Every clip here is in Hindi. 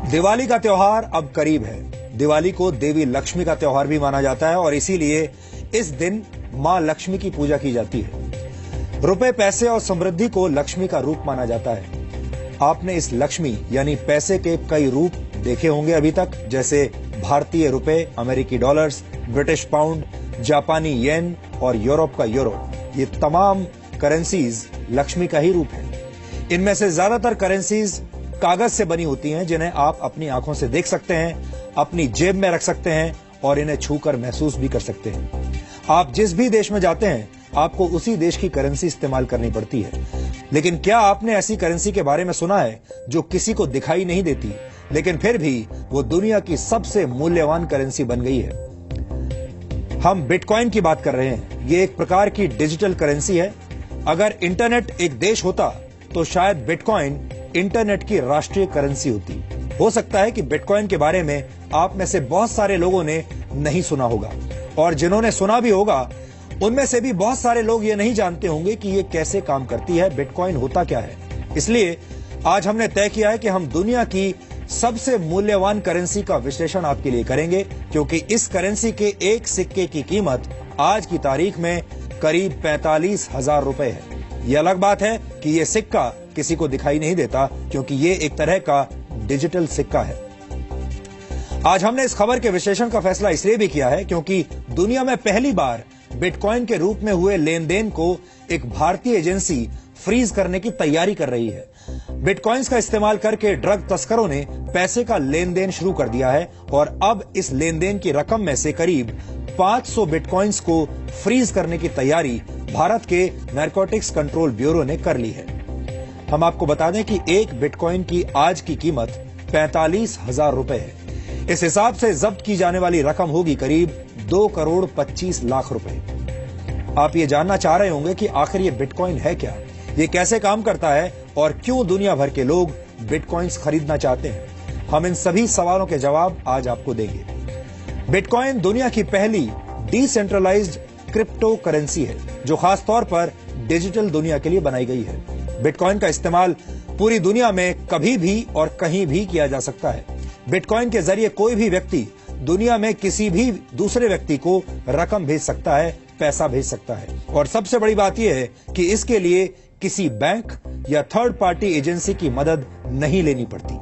दिवाली का त्योहार अब करीब है। दिवाली को देवी लक्ष्मी का त्योहार भी माना जाता है और इसीलिए इस दिन मां लक्ष्मी की पूजा की जाती है। रुपए, पैसे और समृद्धि को लक्ष्मी का रूप माना जाता है। आपने इस लक्ष्मी यानी पैसे के कई रूप देखे होंगे अभी तक, जैसे भारतीय रुपए, अमेरिकी डॉलर्स, ब्रिटिश पाउंड, जापानी येन और यूरोप का यूरो। ये तमाम करेंसीज लक्ष्मी का ही रूप है। इनमें से ज्यादातर करेंसीज कागज से बनी होती हैं, जिन्हें आप अपनी आंखों से देख सकते हैं, अपनी जेब में रख सकते हैं और इन्हें छूकर महसूस भी कर सकते हैं। आप जिस भी देश में जाते हैं, आपको उसी देश की करेंसी इस्तेमाल करनी पड़ती है। लेकिन क्या आपने ऐसी करेंसी के बारे में सुना है जो किसी को दिखाई नहीं देती, लेकिन फिर भी वो दुनिया की सबसे मूल्यवान करेंसी बन गई है? हम बिटकॉइन की बात कर रहे हैं। ये एक प्रकार की डिजिटल करेंसी है। अगर इंटरनेट एक देश होता तो शायद बिटकॉइन इंटरनेट की राष्ट्रीय करेंसी होती। हो सकता है कि बिटकॉइन के बारे में आप में से बहुत सारे लोगों ने नहीं सुना होगा, और जिन्होंने सुना भी होगा उनमें से भी बहुत सारे लोग ये नहीं जानते होंगे कि ये कैसे काम करती है, बिटकॉइन होता क्या है। इसलिए आज हमने तय किया है कि हम दुनिया की सबसे मूल्यवान करेंसी का विश्लेषण आपके लिए करेंगे, क्योंकि इस करेंसी के एक सिक्के की कीमत आज की तारीख में करीब 45,000 रुपए है। ये अलग बात है कि ये सिक्का किसी को दिखाई नहीं देता, क्योंकि ये एक तरह का डिजिटल सिक्का है। आज हमने इस खबर के विश्लेषण का फैसला इसलिए भी किया है क्योंकि दुनिया में पहली बार बिटकॉइन के रूप में हुए लेन देन को एक भारतीय एजेंसी फ्रीज करने की तैयारी कर रही है। बिटकॉइंस का इस्तेमाल करके ड्रग तस्करों ने पैसे का लेन देन शुरू कर दिया है और अब इस लेन देन की रकम में से करीब 500 बिटकॉइंस को फ्रीज करने की तैयारी भारत के नारकोटिक्स कंट्रोल ब्यूरो ने कर ली है। हम आपको बता दें कि एक बिटकॉइन की आज की कीमत 45,000 रुपए है। इस हिसाब से जब्त की जाने वाली रकम होगी करीब 2 करोड़ 25 लाख रुपए। आप ये जानना चाह रहे होंगे कि आखिर ये बिटकॉइन है क्या, ये कैसे काम करता है और क्यों दुनिया भर के लोग बिटकॉइंस खरीदना चाहते हैं। हम इन सभी सवालों के जवाब आज आपको देंगे। बिटकॉइन दुनिया की पहली डिसेंट्रलाइज्ड क्रिप्टो करेंसी है, जो खास तौर पर डिजिटल दुनिया के लिए बनाई गई है। बिटकॉइन का इस्तेमाल पूरी दुनिया में कभी भी और कहीं भी किया जा सकता है। बिटकॉइन के जरिए कोई भी व्यक्ति दुनिया में किसी भी दूसरे व्यक्ति को रकम भेज सकता है, पैसा भेज सकता है। और सबसे बड़ी बात यह है कि इसके लिए किसी बैंक या थर्ड पार्टी एजेंसी की मदद नहीं लेनी पड़ती।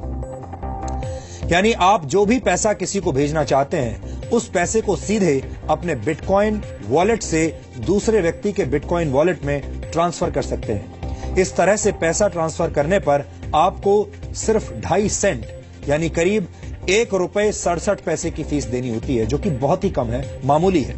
यानी आप जो भी पैसा किसी को भेजना चाहते हैं, उस पैसे को सीधे अपने बिटकॉइन वॉलेट से दूसरे व्यक्ति के बिटकॉइन वॉलेट में ट्रांसफर कर सकते हैं। इस तरह से पैसा ट्रांसफर करने पर आपको सिर्फ 2.5 सेंट यानी करीब 1 रुपए 67 पैसे की फीस देनी होती है, जो कि बहुत ही कम है, मामूली है।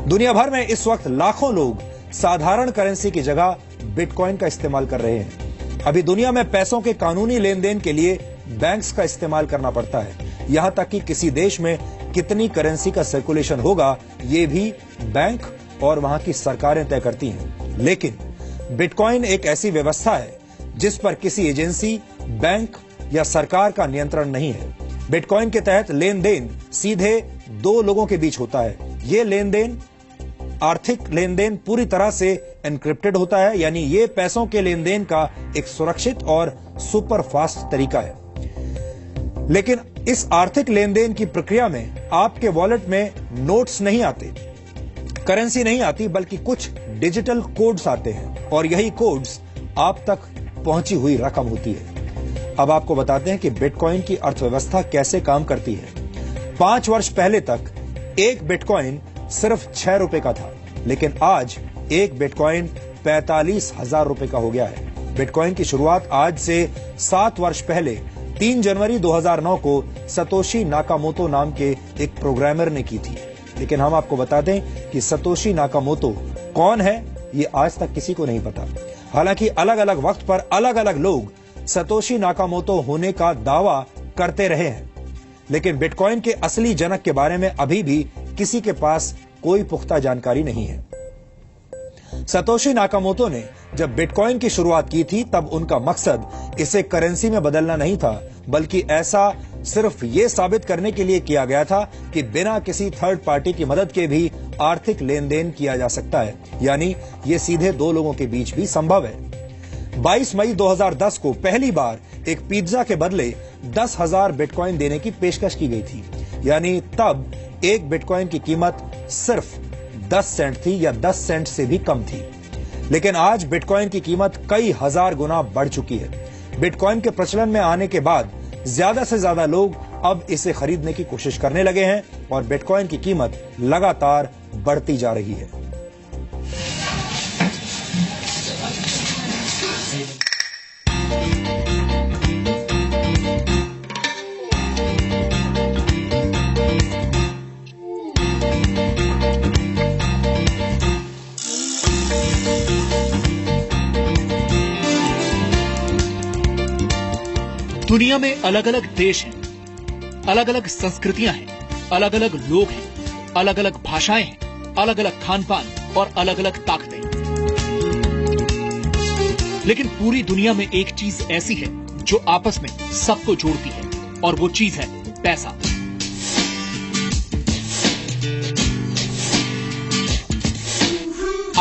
दुनिया भर में इस वक्त लाखों लोग साधारण करेंसी की जगह बिटकॉइन का इस्तेमाल कर रहे हैं। अभी दुनिया में पैसों के कानूनी लेन देन के लिए बैंक्स का इस्तेमाल करना पड़ता है। यहां तक कि किसी देश में कितनी करेंसी का सर्कुलेशन होगा, ये भी बैंक और वहां की सरकारें तय करती हैं। लेकिन बिटकॉइन एक ऐसी व्यवस्था है जिस पर किसी एजेंसी, बैंक या सरकार का नियंत्रण नहीं है। बिटकॉइन के तहत लेन देन सीधे 2 लोगों के बीच होता है। ये लेन देन, आर्थिक लेन देन, पूरी तरह से एनक्रिप्टेड होता है, यानी ये पैसों के लेन देन का एक सुरक्षित और सुपर फास्ट तरीका है। लेकिन इस आर्थिक लेन देन की प्रक्रिया में आपके वॉलेट में नोट्स नहीं आते, करेंसी नहीं आती, बल्कि कुछ डिजिटल कोड्स आते हैं और यही कोड्स आप तक पहुंची हुई रकम होती है। अब आपको बताते हैं कि बिटकॉइन की अर्थव्यवस्था कैसे काम करती है। 5 वर्ष पहले तक एक बिटकॉइन सिर्फ 6 रुपए का था, लेकिन आज एक बिटकॉइन 45,000 रुपए का हो गया है। बिटकॉइन की शुरुआत आज से 7 वर्ष पहले 3 जनवरी 2009 को सतोशी नाकामोतो नाम के एक प्रोग्रामर ने की थी। लेकिन हम आपको बता दें कि सतोशी नाकामोतो कौन है, ये आज तक किसी को नहीं पता। हालांकि अलग अलग वक्त पर अलग अलग लोग सतोशी नाकामोतो होने का दावा करते रहे हैं, लेकिन बिटकॉइन के असली जनक के बारे में अभी भी किसी के पास कोई पुख्ता जानकारी नहीं है। सतोशी नाकामोतो ने जब बिटकॉइन की शुरुआत की थी, तब उनका मकसद इसे करेंसी में बदलना नहीं था, बल्कि ऐसा सिर्फ ये साबित करने के लिए किया गया था कि बिना किसी थर्ड पार्टी की मदद के भी आर्थिक लेन देन किया जा सकता है, यानी ये सीधे 2 लोगों के बीच भी संभव है। 22 मई 2010 को पहली बार एक पिज्जा के बदले 10,000 बिटकॉइन देने की पेशकश की गई थी। यानी तब एक बिटकॉइन की कीमत सिर्फ 10 सेंट थी या 10 सेंट से भी कम थी। लेकिन आज बिटकॉइन की कीमत कई हजार गुना बढ़ चुकी है। बिटकॉइन के प्रचलन में आने के बाद ज्यादा से ज्यादा लोग अब इसे खरीदने की कोशिश करने लगे हैं और बिटकॉइन की कीमत लगातार बढ़ती जा रही है। दुनिया में अलग अलग देश हैं, अलग अलग संस्कृतियां हैं, अलग अलग लोग हैं, अलग अलग भाषाएं हैं, अलग अलग खान पान और अलग अलग ताकतें। लेकिन पूरी दुनिया में एक चीज ऐसी है जो आपस में सबको जोड़ती है और वो चीज है पैसा।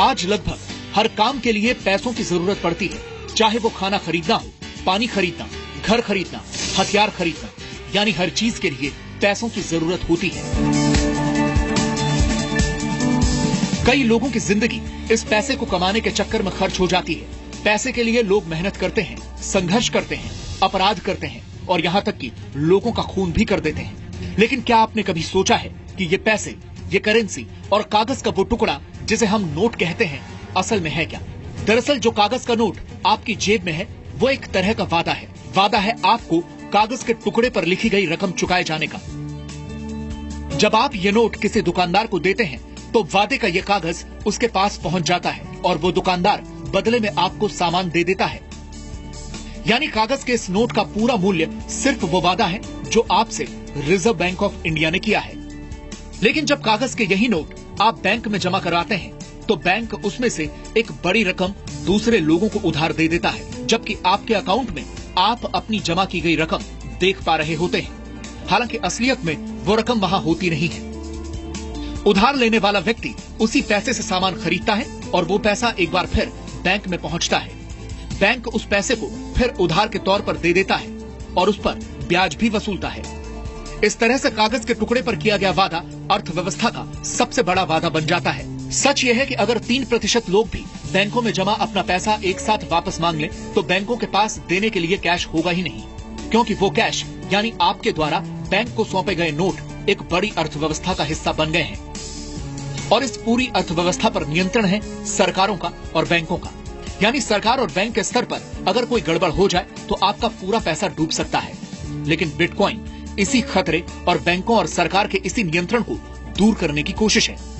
आज लगभग हर काम के लिए पैसों की जरूरत पड़ती है, चाहे वो खाना खरीदना हो, पानी खरीदना, घर खरीदना, हथियार खरीदना, यानी हर चीज के लिए पैसों की जरूरत होती है। कई लोगों की जिंदगी इस पैसे को कमाने के चक्कर में खर्च हो जाती है। पैसे के लिए लोग मेहनत करते हैं, संघर्ष करते हैं, अपराध करते हैं और यहाँ तक कि लोगों का खून भी कर देते हैं। लेकिन क्या आपने कभी सोचा है कि ये पैसे, ये करेंसी और कागज का वो टुकड़ा जिसे हम नोट कहते हैं, असल में है क्या? दरअसल जो कागज का नोट आपकी जेब में है वो एक तरह का वादा है। वादा है आपको कागज के टुकड़े पर लिखी गई रकम चुकाए जाने का। जब आप ये नोट किसी दुकानदार को देते हैं तो वादे का ये कागज उसके पास पहुंच जाता है और वो दुकानदार बदले में आपको सामान दे देता है। यानी कागज के इस नोट का पूरा मूल्य सिर्फ वो वादा है जो आपसे रिजर्व बैंक ऑफ इंडिया ने किया है। लेकिन जब कागज के यही नोट आप बैंक में जमा करवाते हैं तो बैंक उसमें से एक बड़ी रकम दूसरे लोगों को उधार दे देता है, जबकि आपके अकाउंट में आप अपनी जमा की गई रकम देख पा रहे होते हैं। हालांकि असलियत में वो रकम वहां होती नहीं है। उधार लेने वाला व्यक्ति उसी पैसे से सामान खरीदता है और वो पैसा एक बार फिर बैंक में पहुंचता है। बैंक उस पैसे को फिर उधार के तौर पर दे देता है और उस पर ब्याज भी वसूलता है। इस तरह से कागज के टुकड़े पर किया गया वादा अर्थव्यवस्था का सबसे बड़ा वादा बन जाता है। सच यह है कि अगर 3% लोग भी बैंकों में जमा अपना पैसा एक साथ वापस मांग लें तो बैंकों के पास देने के लिए कैश होगा ही नहीं, क्योंकि वो कैश यानी आपके द्वारा बैंक को सौंपे गए नोट एक बड़ी अर्थव्यवस्था का हिस्सा बन गए हैं। और इस पूरी अर्थव्यवस्था पर नियंत्रण है सरकारों का और बैंकों का। यानी सरकार और बैंक के स्तर पर अगर कोई गड़बड़ हो जाए तो आपका पूरा पैसा डूब सकता है। लेकिन बिटकॉइन इसी खतरे और बैंकों और सरकार के इसी नियंत्रण को दूर करने की कोशिश है।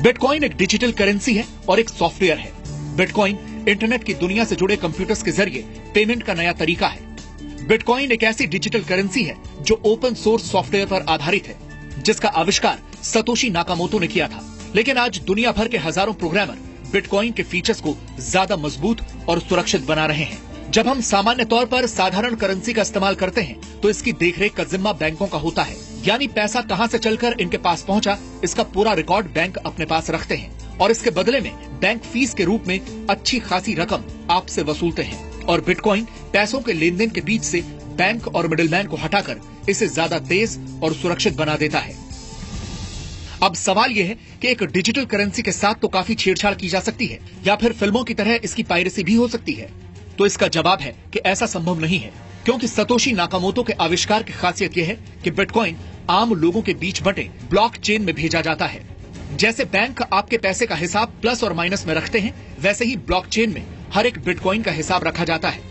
बिटकॉइन एक डिजिटल करेंसी है और एक सॉफ्टवेयर है। बिटकॉइन इंटरनेट की दुनिया से जुड़े कंप्यूटर्स के जरिए पेमेंट का नया तरीका है। बिटकॉइन एक ऐसी डिजिटल करेंसी है जो ओपन सोर्स सॉफ्टवेयर पर आधारित है, जिसका आविष्कार सतोशी नाकामोटो ने किया था। लेकिन आज दुनिया भर के हजारों प्रोग्रामर बिटकॉइन के फीचर्स को ज्यादा मजबूत और सुरक्षित बना रहे हैं। जब हम सामान्य तौर पर साधारण करेंसी का इस्तेमाल करते हैं तो इसकी देखरेख का जिम्मा बैंकों का होता है। यानी पैसा कहां से चलकर इनके पास पहुंचा, इसका पूरा रिकॉर्ड बैंक अपने पास रखते हैं और इसके बदले में बैंक फीस के रूप में अच्छी खासी रकम आपसे वसूलते हैं। और बिटकॉइन पैसों के लेन देन के बीच से बैंक और मिडिलमैन को हटाकर इसे ज्यादा तेज और सुरक्षित बना देता है। अब सवाल यह है कि एक डिजिटल करेंसी के साथ तो काफी छेड़छाड़ की जा सकती है या फिर फिल्मों की तरह इसकी पायरेसी भी हो सकती है। तो इसका जवाब है कि ऐसा संभव नहीं है, क्योंकि सतोशी नाकामोटो के आविष्कार की खासियत यह है कि बिटकॉइन आम लोगों के बीच बंटे ब्लॉकचेन में भेजा जाता है। जैसे बैंक आपके पैसे का हिसाब प्लस और माइनस में रखते हैं, वैसे ही ब्लॉकचेन में हर एक बिटकॉइन का हिसाब रखा जाता है।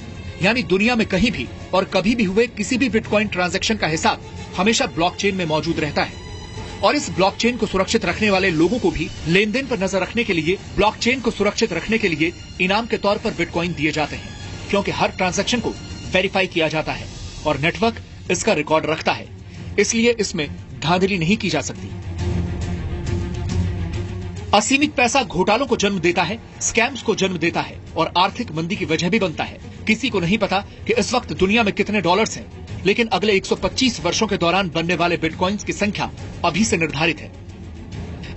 यानी दुनिया में कहीं भी और कभी भी हुए किसी भी बिटकॉइन ट्रांजैक्शन का हिसाब हमेशा ब्लॉकचेन में मौजूद रहता है। और इस ब्लॉकचेन को सुरक्षित रखने वाले लोगों को भी लेन देन पर नजर रखने के लिए, ब्लॉकचेन को सुरक्षित रखने के लिए इनाम के तौर पर बिटकॉइन दिए जाते हैं, क्योंकि हर ट्रांजैक्शन को वेरीफाई किया जाता है और नेटवर्क इसका रिकॉर्ड रखता है। इसलिए इसमें धांधली नहीं की जा सकती। असीमित पैसा घोटालों को जन्म देता है, स्कैम्स को जन्म देता है और आर्थिक मंदी की वजह भी बनता है। किसी को नहीं पता कि इस वक्त दुनिया में कितने डॉलर्स हैं, लेकिन अगले 125 वर्षों के दौरान बनने वाले बिटकॉइंस की संख्या अभी से निर्धारित है।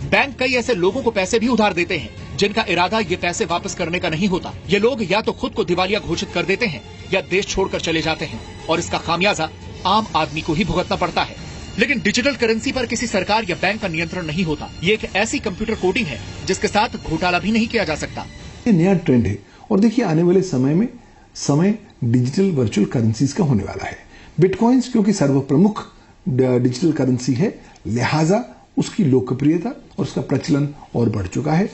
बैंक कई ऐसे लोगों को पैसे भी उधार देते हैं जिनका इरादा ये पैसे वापस करने का नहीं होता। ये लोग या तो खुद को दिवालिया घोषित कर देते हैं या देश छोड़कर चले जाते हैं और इसका खामियाजा आम आदमी को ही भुगतना पड़ता है। लेकिन डिजिटल करेंसी पर किसी सरकार या बैंक का नियंत्रण नहीं होता। ये एक ऐसी कंप्यूटर कोडिंग है जिसके साथ घोटाला भी नहीं किया जा सकता। ये नया ट्रेंड है और देखिए आने वाले समय डिजिटल वर्चुअल करेंसीज का होने वाला है। बिटकॉइंस क्योंकि सर्वप्रमुख डिजिटल करेंसी है, लिहाजा उसकी लोकप्रियता और उसका प्रचलन और बढ़ चुका है।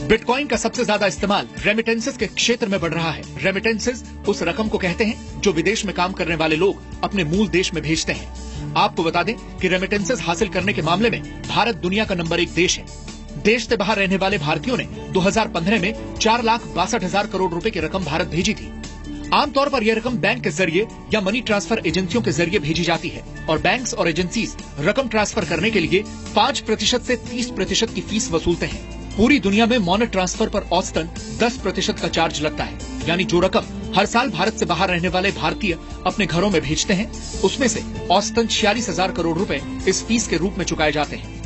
बिटकॉइन का सबसे ज्यादा इस्तेमाल रेमिटेंसेस के क्षेत्र में बढ़ रहा है। रेमिटेंसेस उस रकम को कहते हैं जो विदेश में काम करने वाले लोग अपने मूल देश में भेजते हैं। आपको बता दें कि रेमिटेंसेस हासिल करने के मामले में भारत दुनिया का नंबर 1 देश है। देश से बाहर रहने वाले भारतीयों ने 2015 में 4,62,000 करोड़ रुपए की रकम भारत भेजी थी। आमतौर पर यह रकम बैंक के जरिए या मनी ट्रांसफर एजेंसियों के जरिए भेजी जाती है और बैंक्स और एजेंसीज रकम ट्रांसफर करने के लिए 5% से 30% की फीस वसूलते हैं। पूरी दुनिया में मनी ट्रांसफर पर औसतन 10% का चार्ज लगता है, यानी जो रकम हर साल भारत से बाहर रहने वाले भारतीय अपने घरों में भेजते हैं, उसमें से औसतन 46,000 करोड़ रुपए इस फीस के रूप में चुकाए जाते हैं।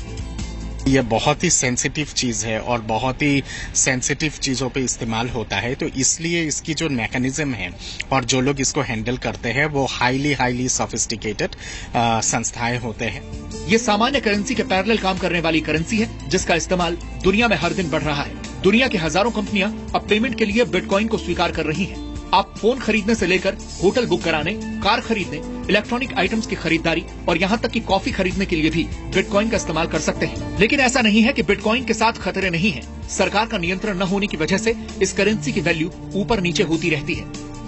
ये बहुत ही सेंसिटिव चीज है और बहुत ही सेंसिटिव चीजों पे इस्तेमाल होता है, तो इसलिए इसकी जो मैकेनिज्म है और जो लोग इसको हैंडल करते हैं वो हाईली सोफिस्टिकेटेड संस्थाएं होते हैं। ये सामान्य करेंसी के पैरेलल काम करने वाली करेंसी है जिसका इस्तेमाल दुनिया में हर दिन बढ़ रहा है। दुनिया की हजारों कंपनियां अब पेमेंट के लिए बिटकॉइन को स्वीकार कर रही हैं। आप फोन खरीदने से लेकर होटल बुक कराने, कार खरीदने, इलेक्ट्रॉनिक आइटम्स की खरीदारी और यहाँ तक कि कॉफी खरीदने के लिए भी बिटकॉइन का इस्तेमाल कर सकते हैं। लेकिन ऐसा नहीं है कि बिटकॉइन के साथ खतरे नहीं हैं। सरकार का नियंत्रण न होने की वजह से इस करेंसी की वैल्यू ऊपर नीचे होती रहती है।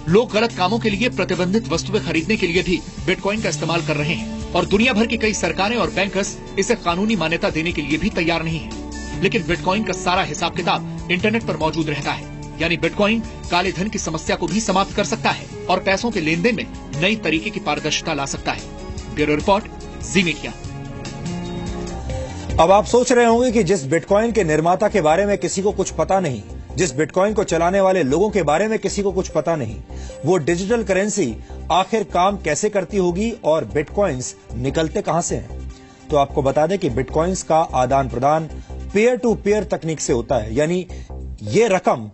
लोग गलत कामों के लिए प्रतिबंधित वस्तुएं खरीदने के लिए भी बिटकॉइन का इस्तेमाल कर रहे हैं और दुनिया भर की कई सरकारें और बैंकर्स इसे कानूनी मान्यता देने के लिए भी तैयार नहीं है। लेकिन बिटकॉइन का सारा हिसाब किताब इंटरनेट पर मौजूद रहता है, यानी बिटकॉइन काले धन की समस्या को भी समाप्त कर सकता है और पैसों के लेन देन में नई तरीके की पारदर्शिता ला सकता है। ब्यूरो रिपोर्ट, जी मीडिया। अब आप सोच रहे होंगे कि जिस बिटकॉइन के निर्माता के बारे में किसी को कुछ पता नहीं, जिस बिटकॉइन को चलाने वाले लोगों के बारे में किसी को कुछ पता नहीं, वो डिजिटल करेंसी आखिर काम कैसे करती होगी और बिटकॉइंस निकलते कहां से हैं? तो आपको बता दें कि बिटकॉइंस का आदान प्रदान पीयर टू पीयर तकनीक से होता है, यानी ये रकम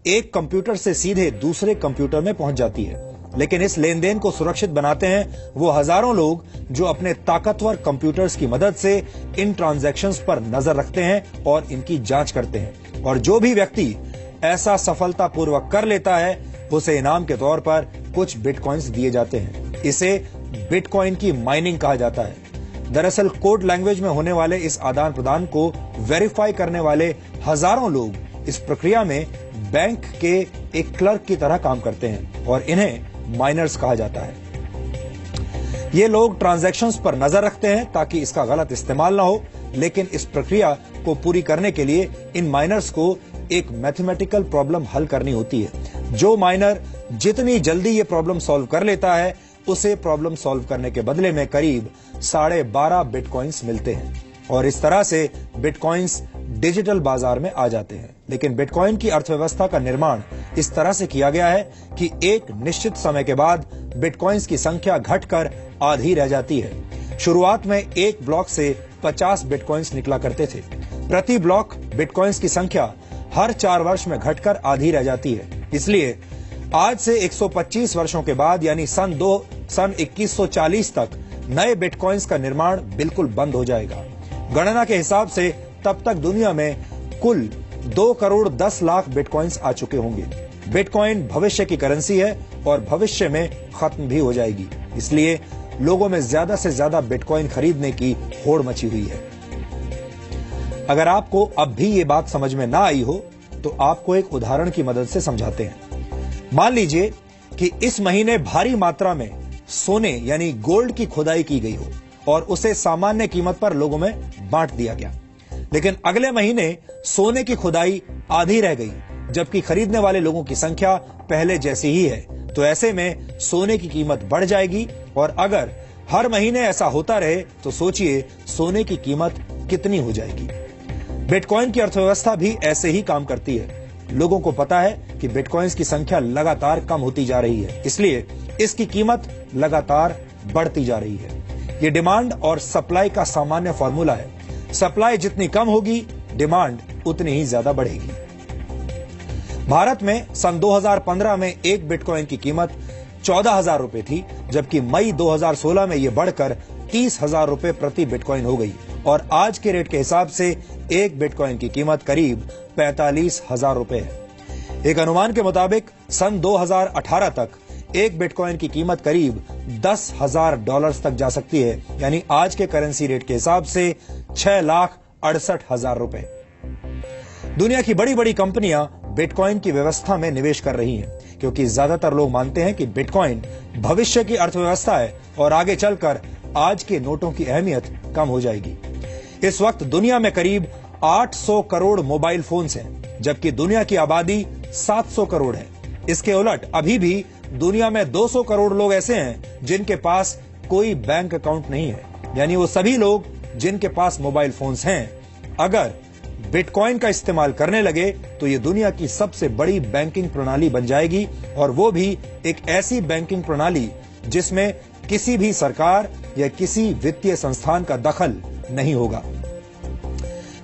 एक कंप्यूटर से सीधे दूसरे कंप्यूटर में पहुंच जाती है। लेकिन इस लेन देन को सुरक्षित बनाते हैं वो हजारों लोग जो अपने ताकतवर कंप्यूटर्स की मदद से इन ट्रांजैक्शंस पर नजर रखते हैं और इनकी जांच करते हैं। और जो भी व्यक्ति ऐसा सफलतापूर्वक कर लेता है उसे इनाम के तौर पर कुछ बिटकॉइंस दिए जाते हैं। इसे बिटकॉइन की माइनिंग कहा जाता है। दरअसल कोड लैंग्वेज में होने वाले इस आदान प्रदान को वेरीफाई करने वाले हजारों लोग इस प्रक्रिया में बैंक के एक क्लर्क की तरह काम करते हैं और इन्हें माइनर्स कहा जाता है। ये लोग ट्रांजैक्शंस पर नजर रखते हैं ताकि इसका गलत इस्तेमाल ना हो, लेकिन इस प्रक्रिया को पूरी करने के लिए इन माइनर्स को एक मैथमेटिकल प्रॉब्लम हल करनी होती है। जो माइनर जितनी जल्दी ये प्रॉब्लम सॉल्व कर लेता है उसे प्रॉब्लम सॉल्व करने के बदले में करीब 12.5 बिटकॉइंस मिलते हैं और इस तरह से बिटकॉइंस डिजिटल बाजार में आ जाते हैं। लेकिन बिटकॉइन की अर्थव्यवस्था का निर्माण इस तरह से किया गया है कि एक निश्चित समय के बाद बिटकॉइंस की संख्या घटकर आधी रह जाती है। शुरुआत में एक ब्लॉक से 50 बिटकॉइंस निकला करते थे। प्रति ब्लॉक बिटकॉइंस की संख्या हर 4 वर्ष में घटकर आधी रह जाती है। इसलिए आज से 125 वर्षों के बाद यानी सन 2140 तक नए बिटकॉइंस का निर्माण बिल्कुल बंद हो जाएगा। गणना के हिसाब से तब तक दुनिया में कुल 2 करोड़ 10 लाख बिटकॉइंस आ चुके होंगे। बिटकॉइन भविष्य की करेंसी है और भविष्य में खत्म भी हो जाएगी। इसलिए लोगों में ज्यादा से ज्यादा बिटकॉइन खरीदने की होड़ मची हुई है। अगर आपको अब भी ये बात समझ में ना आई हो तो आपको एक उदाहरण की मदद से समझाते हैं। मान लीजिए कि इस महीने भारी मात्रा में सोने यानी गोल्ड की खुदाई की गई हो और उसे सामान्य कीमत पर लोगों में बांट दिया गया। लेकिन अगले महीने सोने की खुदाई आधी रह गई, जबकि खरीदने वाले लोगों की संख्या पहले जैसी ही है। तो ऐसे में सोने की कीमत बढ़ जाएगी और अगर हर महीने ऐसा होता रहे तो सोचिए सोने की कीमत कितनी हो जाएगी। बिटकॉइन की अर्थव्यवस्था भी ऐसे ही काम करती है। लोगों को पता है कि बिटकॉइंस की संख्या लगातार कम होती जा रही है, इसलिए इसकी कीमत लगातार बढ़ती जा रही है। ये डिमांड और सप्लाई का सामान्य फॉर्मूला है। सप्लाई जितनी कम होगी, डिमांड उतनी ही ज्यादा बढ़ेगी। भारत में सन 2015 में एक बिटकॉइन की कीमत 14,000 रुपए थी, जबकि मई 2016 में यह बढ़कर 30,000 रुपए प्रति बिटकॉइन हो गई और आज के रेट के हिसाब से एक बिटकॉइन की कीमत करीब 45,000 रुपए है। एक अनुमान के मुताबिक सन 2018 तक एक बिटकॉइन की कीमत करीब $10,000 तक जा सकती है, यानी आज के करेंसी रेट के हिसाब से 6,68,000 रुपए। दुनिया की बड़ी बड़ी कंपनियां बिटकॉइन की व्यवस्था में निवेश कर रही हैं, क्योंकि ज्यादातर लोग मानते हैं कि बिटकॉइन भविष्य की अर्थव्यवस्था है और आगे चलकर आज के नोटों की अहमियत कम हो जाएगी। इस वक्त दुनिया में करीब 800 करोड़ मोबाइल फोन्स हैं, जबकि दुनिया की आबादी 700 करोड़ है। इसके उलट अभी भी दुनिया में 200 करोड़ लोग ऐसे हैं जिनके पास कोई बैंक अकाउंट नहीं है, यानी वो सभी लोग जिनके पास मोबाइल फोन्स हैं अगर बिटकॉइन का इस्तेमाल करने लगे तो ये दुनिया की सबसे बड़ी बैंकिंग प्रणाली बन जाएगी, और वो भी एक ऐसी बैंकिंग प्रणाली जिसमें किसी भी सरकार या किसी वित्तीय संस्थान का दखल नहीं होगा।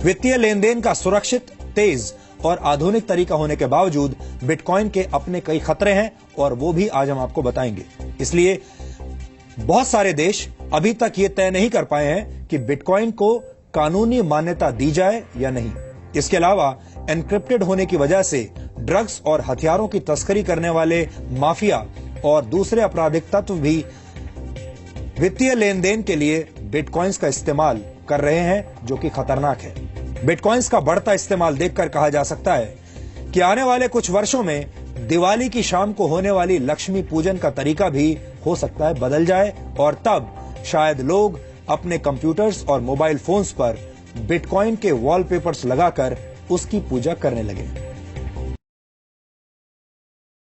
वित्तीय लेन देन का सुरक्षित, तेज और आधुनिक तरीका होने के बावजूद बिटकॉइन के अपने कई खतरे हैं और वो भी आज हम आपको बताएंगे। इसलिए बहुत सारे देश अभी तक ये तय नहीं कर पाए हैं कि बिटकॉइन को कानूनी मान्यता दी जाए या नहीं। इसके अलावा एनक्रिप्टेड होने की वजह से ड्रग्स और हथियारों की तस्करी करने वाले माफिया और दूसरे आपराधिक तत्व भी वित्तीय लेन देन के लिए बिटकॉइंस का इस्तेमाल कर रहे हैं, जो कि खतरनाक है। बिटकॉइंस का बढ़ता इस्तेमाल देखकर कहा जा सकता है कि आने वाले कुछ वर्षों में दिवाली की शाम को होने वाली लक्ष्मी पूजन का तरीका भी हो सकता है बदल जाए, और तब शायद लोग अपने कंप्यूटर्स और मोबाइल फोन्स पर बिटकॉइन के वॉलपेपर्स लगाकर उसकी पूजा करने लगे।